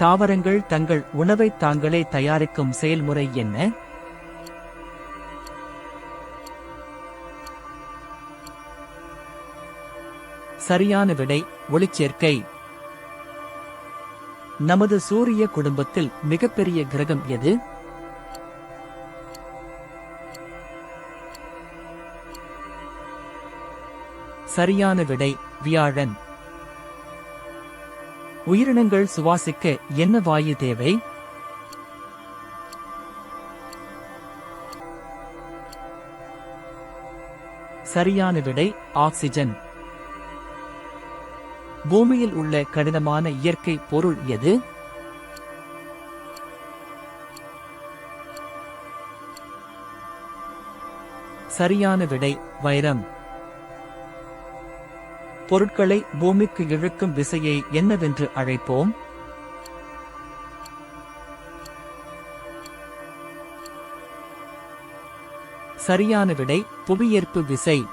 தாவரங்கள் தங்கள் உணவை தாங்களே தயாரிக்கும் செயல்முறை என்ன? சரியான விடை ஒளிச்சேர்க்கை. நமது சூரிய குடும்பத்தில் மிகப்பெரிய கிரகம் எது? சரியான விடை வியாழன். உயிரினங்கள் சுவாசிக்க என்ன வாயு தேவை? சரியான விடை ஆக்சிஜன். பூமியில் உள்ள கடினமான இயற்கை பொருள் எது? சரியான விடை வைரம். பொருட்களை பூமிக்கு இழுக்கும் விசையை என்னவென்று அழைப்போம்? சரியான விடை புவியீர்ப்பு விசை.